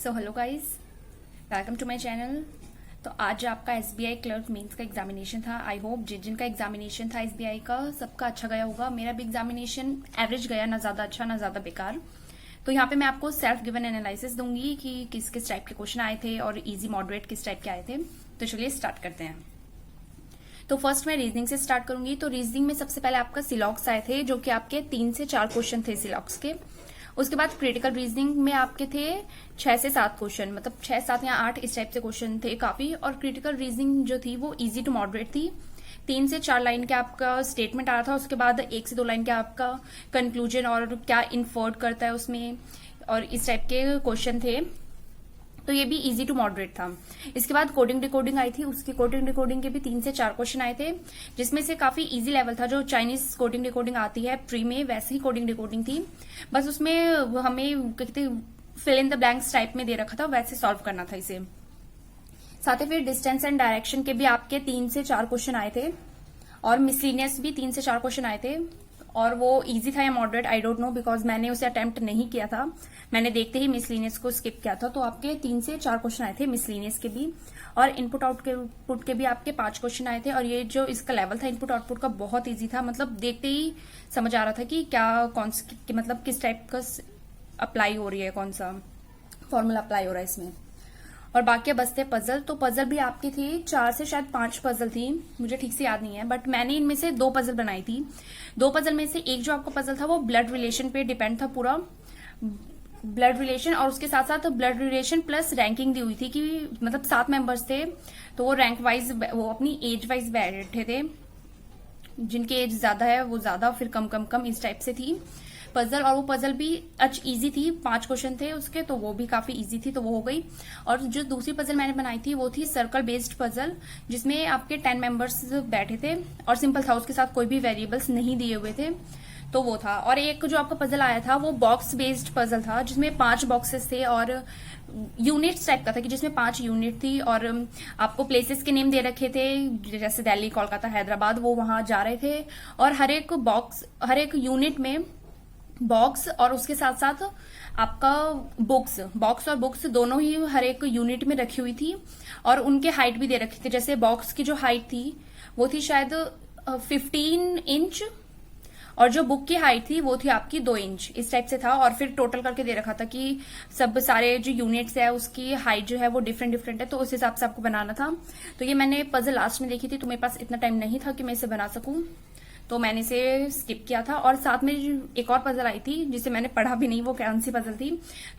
So hello guys, welcome to my channel. तो आज आपका एसबीआई क्लर्क मेंस का एग्जामिनेशन था। आई होप जिनका एग्जामिनेशन था एसबीआई का सबका अच्छा गया होगा। मेरा भी एग्जामिनेशन एवरेज गया, ना ज्यादा अच्छा ना ज्यादा बेकार। तो यहाँ पे मैं आपको सेल्फ गिवन एनालिसिस दूंगी कि किस किस टाइप के क्वेश्चन आए थे और इजी मॉडरेट किस टाइप के आए थे। तो चलिए स्टार्ट करते हैं। तो फर्स्ट मैं रीजनिंग से स्टार्ट करूंगी। तो रीजनिंग में सबसे पहले आपका सिलॉक्स आए थे, जो कि आपके 3 से 4 क्वेश्चन थे सिलॉक्स के। उसके बाद क्रिटिकल रीजनिंग में आपके थे 6 से 7 क्वेश्चन, मतलब 6, 7 या 8 इस टाइप से क्वेश्चन थे काफी। और क्रिटिकल रीजनिंग जो थी वो इजी टू मॉडरेट थी। 3 से 4 लाइन का आपका स्टेटमेंट आ रहा था, उसके बाद 1 से 2 लाइन का आपका कंक्लूजन और क्या इन्फर्ड करता है उसमें, और इस टाइप के क्वेश्चन थे। तो ये भी इजी टू मॉडरेट था। इसके बाद कोडिंग डिकोडिंग आई थी, उसकी कोडिंग डिकोडिंग के भी 3 से 4 क्वेश्चन आए थे, जिसमें से काफी इजी लेवल था। जो चाइनीज कोडिंग डिकोडिंग आती है प्री में, वैसे ही कोडिंग डिकोडिंग थी, बस उसमें हमें कहते fill in the blanks type में दे रखा था, वैसे सॉल्व करना था इसे। साथ ही फिर डिस्टेंस एंड डायरेक्शन के भी आपके 3 से 4 क्वेश्चन आए थे, और मिसलिनियस भी 3 से 4 क्वेश्चन आए थे। और वो इजी था या moderate I don't know, because मैंने उसे अटेम्प्ट नहीं किया था, मैंने देखते ही मिसलिनियस को स्किप किया था। तो आपके 3 से 4 क्वेश्चन आए थे मिसलिनियस के भी, और इनपुट आउटपुट के भी आपके 5 क्वेश्चन आए थे। और ये जो इसका लेवल था इनपुट आउटपुट का बहुत इजी था, मतलब देखते ही समझ आ रहा था कि क्या मतलब किस टाइप का अप्लाई हो रही है, कौन सा फॉर्मूला अप्लाई हो रहा है इसमें। और बाकी बचते पजल। तो पजल भी आपकी थी 4 से शायद 5 पजल थी, मुझे ठीक से याद नहीं है, बट मैंने इनमें से 2 पजल बनाई थी। 2 पजल में से एक जो आपका पजल था वो ब्लड रिलेशन पे डिपेंड था पूरा, ब्लड रिलेशन, और उसके साथ साथ ब्लड रिलेशन प्लस रैंकिंग दी हुई थी कि मतलब 7 मेंबर्स थे, तो वो रैंक वाइज, वो अपनी एज वाइज बैठे थे, जिनकी एज ज्यादा है वो ज्यादा, फिर कम कम कम इस टाइप से थी पजल। और वो पजल भी इजी थी, 5 क्वेश्चन थे उसके, तो वो भी काफी इजी थी, तो वो हो गई। और जो दूसरी पजल मैंने बनाई थी वो थी सर्कल बेस्ड पजल, जिसमें आपके 10 मेंबर्स बैठे थे और सिंपल था, उसके साथ कोई भी वेरिएबल्स नहीं दिए हुए थे, तो वो था। और एक जो आपका पजल आया था वो बॉक्स बेस्ड पजल था, जिसमें 5 बॉक्सेस थे और यूनिट्स टाइप का था, कि जिसमें 5 यूनिट थी और आपको प्लेसेस के नेम दे रखे थे, जैसे दिल्ली, कोलकाता, हैदराबाद, वो वहां जा रहे थे। और हर एक यूनिट में बॉक्स और उसके साथ साथ आपका बॉक्स और बुक्स दोनों ही हर एक यूनिट में रखी हुई थी, और उनके हाइट भी दे रखी थी। जैसे बॉक्स की जो हाइट थी वो थी शायद 15 इंच, और जो बुक की हाइट थी वो थी आपकी 2 इंच, इस टाइप से था। और फिर टोटल करके दे रखा था कि सब सारे जो यूनिट्स है उसकी हाइट जो है वो डिफरेंट डिफरेंट है, तो उस हिसाब से आपको बनाना था। तो ये मैंने पजल लास्ट में देखी थी, तो मेरे पास इतना टाइम नहीं था कि मैं इसे बना सकूं, तो मैंने इसे स्किप किया था। और साथ में एक और पजल आई थी जिसे मैंने पढ़ा भी नहीं, वो कौन सी पजल थी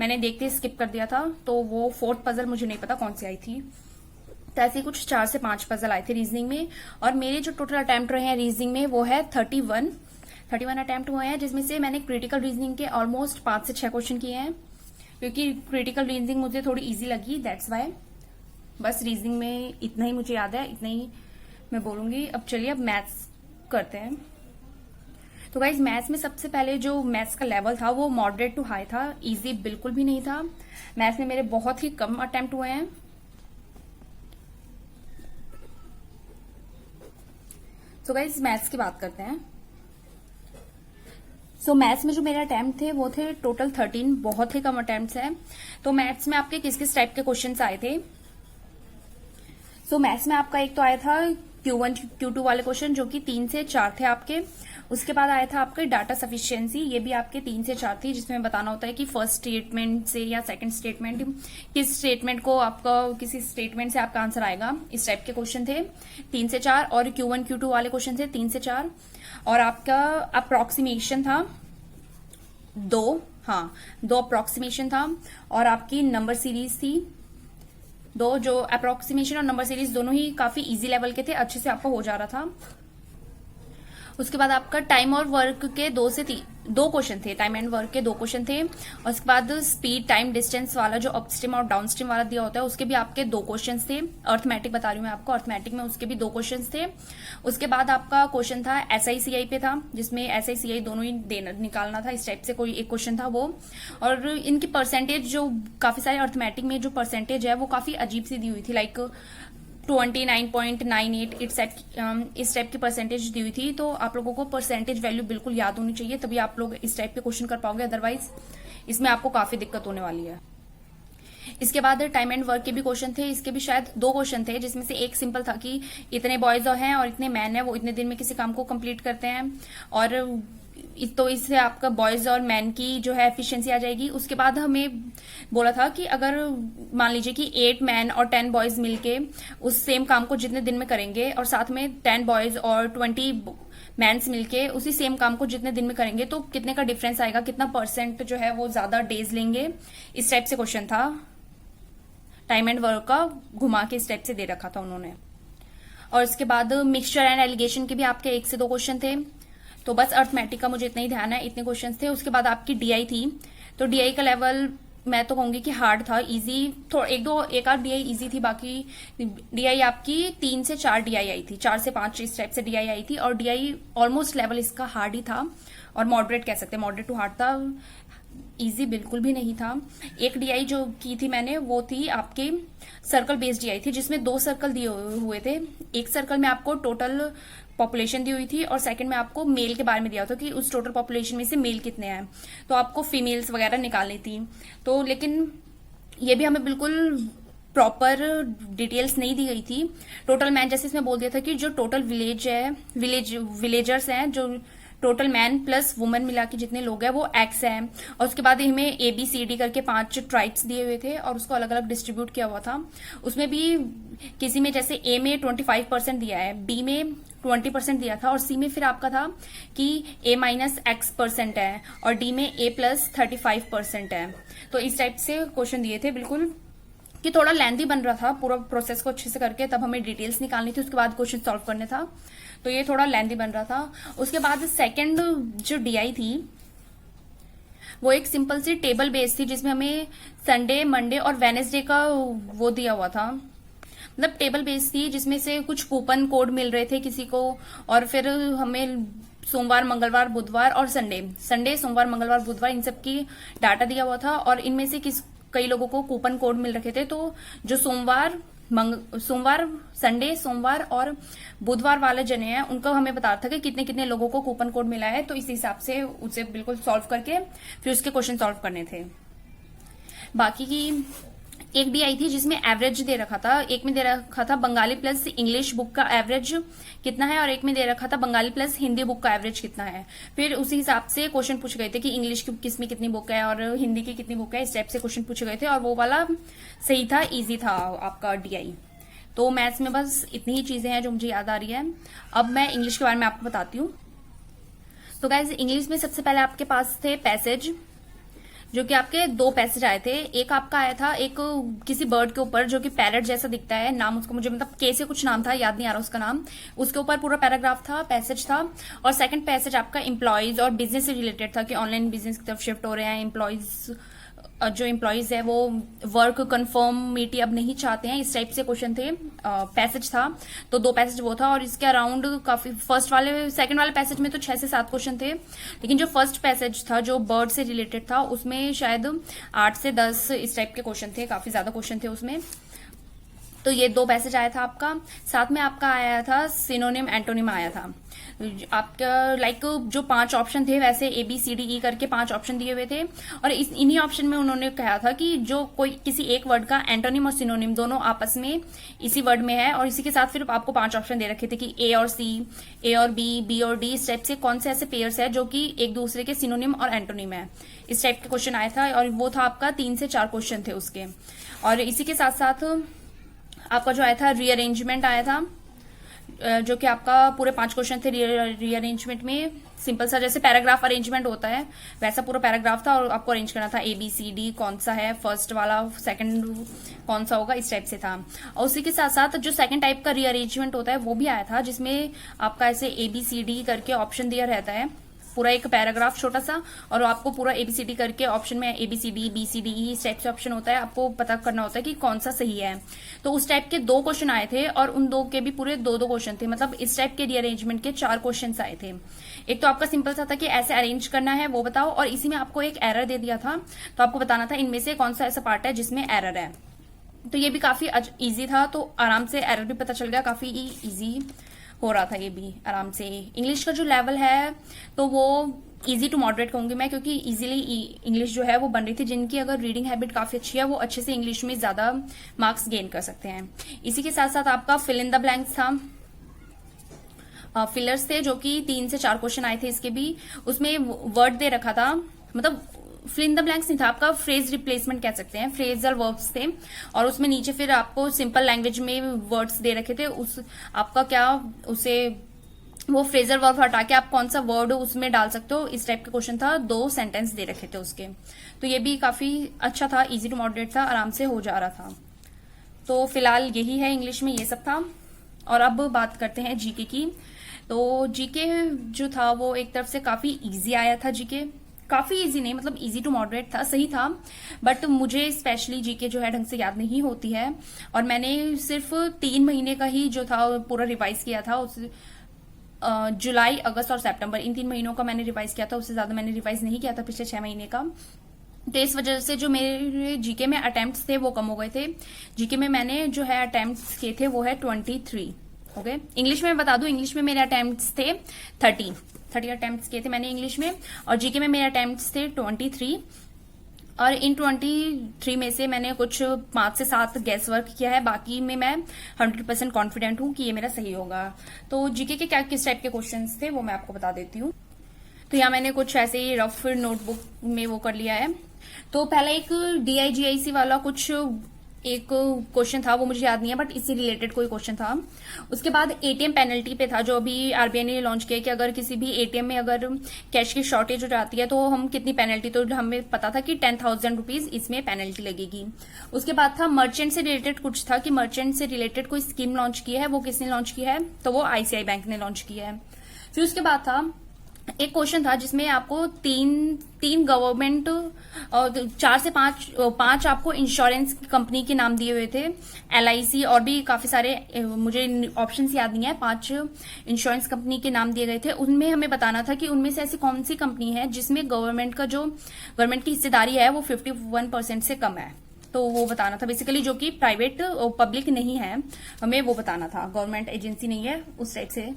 मैंने देखते स्किप कर दिया था, तो वो 4th पजल मुझे नहीं पता कौन सी आई थी। तो ऐसे कुछ 4 से 5 पजल आए थे रीजनिंग में। और मेरे जो टोटल अटेम्प्ट रहे हैं रीजनिंग में वो है 31 अटेम्प्ट हुए हैं, जिसमें से मैंने क्रिटिकल रीजनिंग के ऑलमोस्ट 5 से 6 क्वेश्चन किए हैं, क्योंकि क्रिटिकल रीजनिंग मुझे थोड़ी इजी लगी, दैट्स वाई। बस रीजनिंग में इतना ही मुझे याद है, इतना ही मैं बोलूंगी। अब चलिए अब मैथ्स करते हैं। तो गाइज मैथ्स में सबसे पहले जो मैथ्स का लेवल था वो मॉडरेट टू हाई था, इजी बिल्कुल भी नहीं था। मैथ्स में मेरे बहुत ही कम अटेम्प्ट हुए हैं। तो गाइज मैथ्स की बात करते हैं। सो मैथ्स में जो मेरे अटेम्प्ट थे वो थे टोटल 13, बहुत ही कम अटेम्प्ट है। तो मैथ्स में आपके किस किस टाइप के क्वेश्चन आए थे। सो मैथ्स में आपका एक तो आया था Q1 Q2 वाले क्वेश्चन, जो कि 3 से 4 थे आपके। उसके बाद आया था आपके डाटा सफिशिएंसी, ये भी आपके 3 से 4 थी, जिसमें बताना होता है कि फर्स्ट स्टेटमेंट से या सेकंड स्टेटमेंट, किस स्टेटमेंट को आपका, किसी स्टेटमेंट से आपका आंसर आएगा, इस टाइप के क्वेश्चन थे 3 से 4। और Q1 Q2 वाले क्वेश्चन थे 3 से 4। और आपका अप्रोक्सीमेशन था 2 अप्रोक्सीमेशन था। और आपकी नंबर सीरीज थी 2, जो अप्रोक्सीमेशन और नंबर सीरीज दोनों ही काफी इजी लेवल के थे, अच्छे से आपका हो जा रहा था। उसके बाद आपका टाइम और वर्क के 2 क्वेश्चन थे, टाइम एंड वर्क के 2 क्वेश्चन थे। और उसके बाद स्पीड, टाइम, डिस्टेंस वाला जो अपस्ट्रीम और डाउनस्ट्रीम वाला दिया होता है उसके भी आपके 2 क्वेश्चन थे। अर्थमेटिक बता रही हूँ मैं आपको, अर्थमेटिक में उसके भी 2 क्वेश्चन थे। उसके बाद आपका क्वेश्चन था SICI पे था, जिसमें SICI दोनों ही निकालना था, इस टाइप से कोई एक क्वेश्चन था वो। और इनकी परसेंटेज, जो काफी सारे अर्थमेटिक में जो परसेंटेज है वो काफी अजीब सी दी हुई थी, लाइक 29.98 इस टाइप की परसेंटेज दी हुई थी। तो आप लोगों को परसेंटेज वैल्यू बिल्कुल याद होनी चाहिए, तभी आप लोग इस टाइप के क्वेश्चन कर पाओगे, अदरवाइज इसमें आपको काफी दिक्कत होने वाली है। इसके बाद टाइम एंड वर्क के भी क्वेश्चन थे। इसके भी शायद 2 क्वेश्चन थे, जिसमें से एक सिंपल था कि इतने बॉयज हैं और इतने मैन हैं, वो इतने दिन में किसी काम को कंप्लीट करते हैं, और तो इससे आपका बॉयज और मैन की जो है एफिशिएंसी आ जाएगी। उसके बाद हमें बोला था कि अगर मान लीजिए कि 8 मैन और 10 बॉयज मिलके उस सेम काम को जितने दिन में करेंगे, और साथ में 10 बॉयज और 20 मैंस मिलके उसी सेम काम को जितने दिन में करेंगे, तो कितने का डिफरेंस आएगा, कितना परसेंट जो है वो ज्यादा डेज लेंगे। इस टाइप से क्वेश्चन था, टाइम एंड वर्क का घुमा के इस टाइप से दे रखा था उन्होंने। और इसके बाद मिक्सचर एंड एलिगेशन के भी आपके 1 से 2 क्वेश्चन थे। तो बस अर्थमेटिक का मुझे इतना ही ध्यान है, इतने क्वेश्चन थे। उसके बाद आपकी डीआई थी, तो डीआई का लेवल मैं तो कहूंगी कि हार्ड था, इजी थोड़ा, एक आध डीआई इजी थी, बाकी डीआई आपकी 3 से 4 डीआई आई थी, 4 से 5 इस टाइप से डीआई आई थी। और डीआई ऑलमोस्ट लेवल इसका हार्ड ही था, और मॉडरेट कह सकते हैं, मॉडरेट टू हार्ड था, इजी बिल्कुल भी नहीं था। एक डीआई जो की थी मैंने, वो थी आपके सर्कल बेस्ड डीआई थी, जिसमें 2 सर्कल दिए हुए थे। एक सर्कल में आपको टोटल पॉपुलेशन दी हुई थी, और सेकंड में आपको मेल के बारे में दिया था कि उस टोटल पॉपुलेशन में से मेल कितने हैं, तो आपको फीमेल्स वगैरह निकालनी थी। तो लेकिन ये भी हमें बिल्कुल प्रॉपर डिटेल्स नहीं दी गई थी। टोटल मैन जैसे इसमें बोल दिया था कि जो टोटल विलेजर्स हैं, जो टोटल मैन प्लस वुमेन मिला के जितने लोग हैं वो एक्स है। और उसके बाद हमें ABCD करके 5 ट्राइब्स दिए हुए थे, और उसको अलग अलग डिस्ट्रीब्यूट किया हुआ था। उसमें भी किसी में जैसे A में 25% दिया है, B में 20% दिया था, और C में फिर आपका था कि A-X% है, और D में A+35% है। तो इस टाइप से क्वेश्चन दिए थे, बिल्कुल कि थोड़ा लेंथी बन रहा था पूरा प्रोसेस को अच्छे से करके, तब हमें डिटेल्स निकालनी थी, उसके बाद क्वेश्चन सॉल्व करने था, तो ये थोड़ा लेंथी बन रहा था। उसके बाद सेकंड जो डीआई थी वो एक सिंपल सी टेबल बेस्ड थी, जिसमें हमें संडे, मंडे और वेनेसडे का वो दिया हुआ था, मतलब टेबल बेस्ड थी, जिसमें से कुछ कूपन कोड मिल रहे थे किसी को, और फिर हमें सोमवार, मंगलवार, बुधवार और संडे, सोमवार, मंगलवार, बुधवार इन सब की डाटा दिया हुआ था, और इनमें से कई लोगों को कूपन कोड मिल रखे थे। तो जो सोमवार, संडे, सोमवार और बुधवार वाले जने हैं, उनको हमें बता था कि कितने कितने लोगों को कूपन कोड मिला है, तो इस हिसाब से उसे बिल्कुल सॉल्व करके फिर उसके क्वेश्चन सॉल्व करने थे। बाकी की एक डी आई थी जिसमें एवरेज दे रखा था, एक में दे रखा था बंगाली प्लस इंग्लिश बुक का एवरेज कितना है, और एक में दे रखा था बंगाली प्लस हिंदी बुक का एवरेज कितना है। फिर उसी हिसाब से क्वेश्चन पूछे गए थे कि इंग्लिश की किस में कितनी बुक है और हिंदी की कितनी बुक है, इस टाइप से क्वेश्चन पूछे गए थे, और वो वाला सही था, इजी था आपका डीआई। तो मैथ्स में बस इतनी ही चीजें हैं जो मुझे याद आ रही है। अब मैं इंग्लिश के बारे में आपको बताती हूँ। तो गाइज इंग्लिश में सबसे पहले आपके पास थे पैसेज, जो कि आपके 2 पैसेज आए थे। एक आपका आया था एक किसी बर्ड के ऊपर जो कि पैरट जैसा दिखता है, नाम उसका मुझे मतलब कैसे कुछ नाम था, याद नहीं आ रहा उसका नाम, उसके ऊपर पूरा पैराग्राफ था, पैसेज था। और सेकंड पैसेज आपका एम्प्लॉयज और बिजनेस से रिलेटेड था कि ऑनलाइन बिजनेस की तरफ शिफ्ट हो रहे हैं, एम्प्लॉयज जो एम्प्लॉयज है वो वर्क कंफर्मिटी अब नहीं चाहते हैं, इस टाइप से क्वेश्चन थे, पैसेज था। तो 2 पैसेज वो था, और इसके अराउंड काफी सेकंड वाले पैसेज में तो 6 से 7 क्वेश्चन थे, लेकिन जो फर्स्ट पैसेज था जो बर्ड से रिलेटेड था उसमें शायद 8 से 10 इस टाइप के क्वेश्चन थे, काफी ज्यादा क्वेश्चन थे उसमें। तो ये 2 पैसेज आया था आपका। साथ में आपका आया था सिनोनिम एंटोनिम आया था। आपका लाइक जो 5 ऑप्शन थे वैसे ABCDE करके 5 ऑप्शन दिए हुए थे, और इन्हीं ऑप्शन में उन्होंने कहा था कि जो कोई किसी एक वर्ड का एंटोनिम और सिनोनिम दोनों आपस में इसी वर्ड में है, और इसी के साथ फिर आपको 5 ऑप्शन दे रखे थे कि A और C, A और B और D, इस टाइप से कौन से ऐसे पेयर्स है जो कि एक दूसरे के सिनोनिम और एंटोनिम है, इस टाइप के क्वेश्चन आया था। और वो था आपका 3 से 4 क्वेश्चन थे उसके। और इसी के साथ साथ आपका जो आया था रीअरेंजमेंट आया था, जो कि आपका पूरे 5 क्वेश्चन थे। रीअरेंजमेंट में सिंपल सा जैसे पैराग्राफ अरेंजमेंट होता है वैसा पूरा पैराग्राफ था, और आपको अरेंज करना था ABCD कौन सा है, फर्स्ट वाला सेकंड कौन सा होगा, इस टाइप से था। और उसी के साथ साथ जो सेकंड टाइप का रीअरेंजमेंट होता है वो भी आया था, जिसमें आपका ऐसे ABCD करके ऑप्शन दिया रहता है, पूरा एक पैराग्राफ छोटा सा, और आपको पूरा ABCD करके ऑप्शन में ABCD BCDE इस टाइप से ऑप्शन होता है, आपको पता करना होता है कि कौन सा सही है। तो उस टाइप के 2 क्वेश्चन आए थे, और उन 2 के भी पूरे 2-2 क्वेश्चन थे, मतलब इस टाइप के रीअरेंजमेंट के 4 क्वेश्चन आए थे। एक तो आपका सिंपल सा था कि ऐसे अरेंज करना है वो बताओ, और इसी में आपको एक एरर दे दिया था, तो आपको बताना था इनमें से कौन सा ऐसा पार्ट है जिसमें एरर है। तो ये भी काफी इजी था, तो आराम से एरर भी पता चल गया, काफी इजी हो रहा था ये भी आराम से। इंग्लिश का जो लेवल है तो वो इजी टू मॉडरेट कहूंगी मैं, क्योंकि इजीली इंग्लिश जो है वो बन रही थी। जिनकी अगर रीडिंग हैबिट काफी अच्छी है वो अच्छे से इंग्लिश में ज्यादा मार्क्स गेन कर सकते हैं। इसी के साथ साथ आपका फिल इन द ब्लैंक्स था, फिलर्स थे, जो कि 3 से 4 क्वेश्चन आए थे इसके भी। उसमें वर्ड दे रखा था, मतलब फिल इन द ब्लैंक्स नहीं था, आपका फ्रेज रिप्लेसमेंट कह सकते हैं, फ्रेजल वर्ब्स थे। और उसमें नीचे फिर आपको सिंपल लैंग्वेज में वर्ड्स दे रखे थे, उस आपका क्या उसे वो फ्रेजल वर्ब हटा के आप कौन सा वर्ड उसमें डाल सकते हो, इस टाइप का क्वेश्चन था। 2 सेंटेंस दे रखे थे उसके, तो ये भी काफी अच्छा था, इजी टू मॉडरेट था, आराम से हो जा रहा था। तो फिलहाल यही है, इंग्लिश में ये सब था। और अब बात करते हैं जीके की। तो जीके जो था वो एक तरफ से काफी इजी आया था। जीके काफी इजी नहीं, मतलब इजी टू मॉडरेट था, सही था, बट मुझे स्पेशली जीके जो है ढंग से याद नहीं होती है। और मैंने सिर्फ 3 महीने का ही जो था पूरा रिवाइज किया था। उस जुलाई, अगस्त और सितंबर, इन 3 महीनों का मैंने रिवाइज किया था, उससे ज्यादा मैंने रिवाइज नहीं किया था पिछले 6 महीने का। तो इस वजह से जो मेरे जीके में अटेम्प्ट्स थे वो कम हो गए थे। जीके में मैंने जो है अटेम्प्ट्स किए थे वो है 23। ओके, इंग्लिश में बता दूं, इंग्लिश में मेरे अटेम्प्ट्स थे 30 अटेम्प्ट्स किए थे मैंने इंग्लिश में, और जीके में मेरे अटेम्प्ट्स थे 23। और इन 23 में से मैंने कुछ 5 से 7 गैस वर्क किया है, बाकी में मैं 100% कॉन्फिडेंट हूं कि ये मेरा सही होगा। तो जीके के क्या किस टाइप के क्वेश्चंस थे वो मैं आपको बता देती हूँ। तो यहाँ मैंने कुछ ऐसे ही रफ नोटबुक में वो कर लिया है। तो पहला एक DIGIC वाला कुछ एक क्वेश्चन था, वो मुझे याद नहीं है, बट इससे रिलेटेड कोई क्वेश्चन था। उसके बाद ATM पेनल्टी पे था, जो अभी RBI ने लॉन्च किया कि अगर किसी भी ATM में अगर कैश की शॉर्टेज हो जाती है तो हम कितनी पेनल्टी, तो हमें पता था कि 10,000 रुपीज इसमें पेनल्टी लगेगी। उसके बाद था मर्चेंट से रिलेटेड कुछ था कि मर्चेंट से रिलेटेड कोई स्कीम लॉन्च की है, वो किसने लॉन्च किया है, तो वो ICICI बैंक ने लॉन्च किया है। फिर उसके बाद था एक क्वेश्चन था जिसमें आपको तीन गवर्नमेंट और 4 से 5 आपको इंश्योरेंस कंपनी के नाम दिए हुए थे, LIC और भी काफी सारे, मुझे ऑप्शंस याद नहीं है, 5 इंश्योरेंस कंपनी के नाम दिए गए थे। उनमें हमें बताना था कि उनमें से ऐसी कौन सी कंपनी है जिसमें गवर्नमेंट की हिस्सेदारी है वो 51% से कम है। तो वो बताना था बेसिकली, जो कि प्राइवेट पब्लिक नहीं है, हमें वो बताना था, गवर्नमेंट एजेंसी नहीं है, उस टाइप से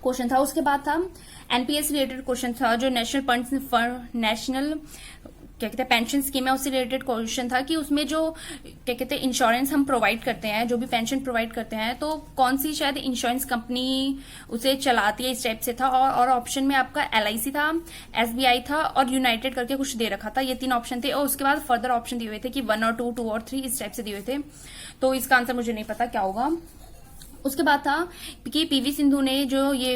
क्वेश्चन था। उसके बाद था NPS रिलेटेड क्वेश्चन था, जो नेशनल क्या कहते हैं पेंशन स्कीम है, उससे रिलेटेड क्वेश्चन था कि उसमें जो क्या कहते हैं इंश्योरेंस हम प्रोवाइड करते हैं, जो भी पेंशन प्रोवाइड करते हैं, तो कौन सी शायद इंश्योरेंस कंपनी उसे चलाती है, इस टाइप से था। और ऑप्शन में आपका LIC था, SBI था और यूनाइटेड करके कुछ दे रखा था, ये 3 ऑप्शन थे। और उसके बाद फर्दर ऑप्शन दिए हुए थे कि 1 और 2 और 3 इस टाइप से दिए हुए थे। तो इसका आंसर मुझे नहीं पता क्या होगा। उसके बाद था कि PV सिंधु ने जो ये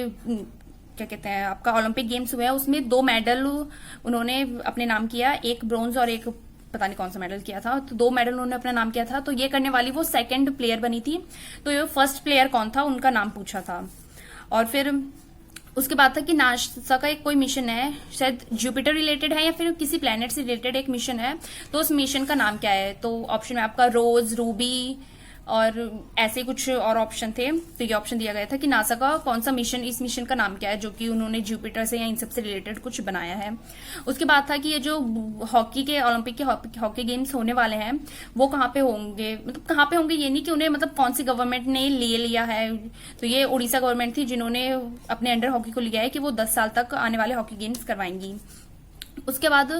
क्या कहते हैं आपका ओलंपिक गेम्स हुए हैं, उसमें 2 मेडल उन्होंने अपने नाम किया, एक ब्रोंज और एक पता नहीं कौन सा मेडल किया था, तो 2 मेडल उन्होंने अपना नाम किया था। तो ये करने वाली वो 2nd प्लेयर बनी थी, तो ये फर्स्ट प्लेयर कौन था उनका नाम पूछा था। और फिर उसके बाद था कि नासा का एक कोई मिशन है, शायद जुपिटर रिलेटेड है या फिर किसी प्लेनेट से रिलेटेड एक मिशन है, तो उस मिशन का नाम क्या है। तो ऑप्शन में आपका रोज, रूबी और ऐसे कुछ और ऑप्शन थे। तो ये ऑप्शन दिया गया था कि नासा का कौन सा मिशन, इस मिशन का नाम क्या है जो कि उन्होंने जुपिटर से या इन सब से रिलेटेड कुछ बनाया है। उसके बाद था कि ये जो हॉकी के ओलंपिक के हॉकी गेम्स होने वाले हैं वो कहाँ पे होंगे, मतलब कहाँ पे होंगे ये नहीं कि उन्हें मतलब कौन सी गवर्नमेंट ने ले लिया है। तो ये उड़ीसा गवर्नमेंट थी जिन्होंने अपने अंडर हॉकी को लिया है कि वो 10 साल तक आने वाले हॉकी गेम्स करवाएंगी। उसके बाद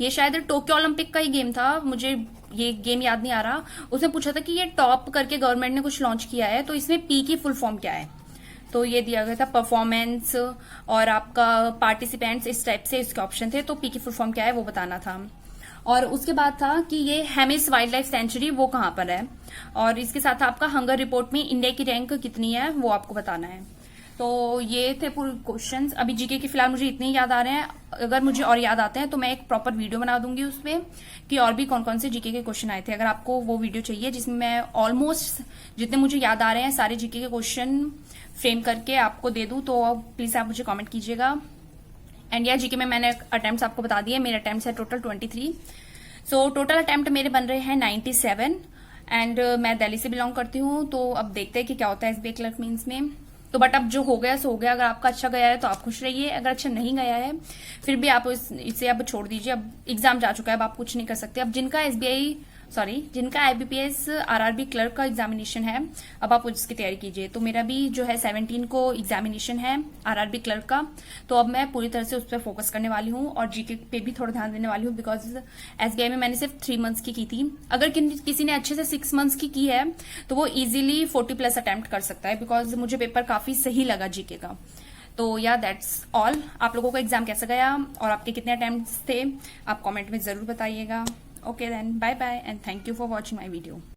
ये शायद टोक्यो ओलंपिक का ही गेम था, मुझे ये गेम याद नहीं आ रहा। उसने पूछा था कि ये टॉप करके गवर्नमेंट ने कुछ लॉन्च किया है, तो इसमें पी की फुल फॉर्म क्या है। तो ये दिया गया था परफॉर्मेंस और आपका पार्टिसिपेंट्स, इस टाइप से इसके ऑप्शन थे। तो पी की फुल फॉर्म क्या है वो बताना था। और उसके बाद था कि ये हेमिस वाइल्ड लाइफ सेंचुरी वो कहाँ पर है, और इसके साथ आपका हंगर रिपोर्ट में इंडिया की रैंक कितनी है वो आपको बताना है। तो ये थे पूरे क्वेश्चंस। अभी जीके के फिलहाल मुझे इतने ही याद आ रहे हैं, अगर मुझे और याद आते हैं तो मैं एक प्रॉपर वीडियो बना दूंगी उसमें कि और भी कौन कौन से जीके के क्वेश्चन आए थे। अगर आपको वो वीडियो चाहिए जिसमें मैं ऑलमोस्ट जितने मुझे याद आ रहे हैं सारे जीके के क्वेश्चन फ्रेम करके आपको दे दूं, तो प्लीज आप मुझे कॉमेंट कीजिएगा। एंड या जीके में मैंने अटेम्प्ट आपको बता दिए, मेरे अटेम्प्ट है टोटल 23। सो टोटल अटेम्प्ट मेरे बन रहे हैं 97। एंड मैं दिल्ली से बिलोंग करती हूँ, तो अब देखते हैं कि क्या होता है SBI क्लर्क मीन्स में। तो बट अब जो हो गया सो हो गया, अगर आपका अच्छा गया है तो आप खुश रहिए, अगर अच्छा नहीं गया है फिर भी आप इसे अब छोड़ दीजिए। अब एग्जाम जा चुका है, अब आप कुछ नहीं कर सकते। अब जिनका SBI सॉरी, जिनका IBPS RRB क्लर्क का एग्जामिनेशन है, अब आप उसकी तैयारी कीजिए। तो मेरा भी जो है 17 को एग्जामिनेशन है RRB क्लर्क का, तो अब मैं पूरी तरह से उस पर फोकस करने वाली हूँ और जीके पे भी थोड़ा ध्यान देने वाली हूँ, बिकॉज SBI में मैंने सिर्फ 3 मंथ्स की थी। अगर किसी ने अच्छे से 6 मंथ्स की है तो वो इजीली 40+ अटेम्प्ट कर सकता है, बिकॉज मुझे पेपर काफी सही लगा जीके का। तो या दैट्स ऑल। आप लोगों का एग्जाम कैसा गया और आपके कितने अटेम्प्ट्स थे, आप कमेंट में जरूर बताइएगा। Okay then, bye bye and thank you for watching my video.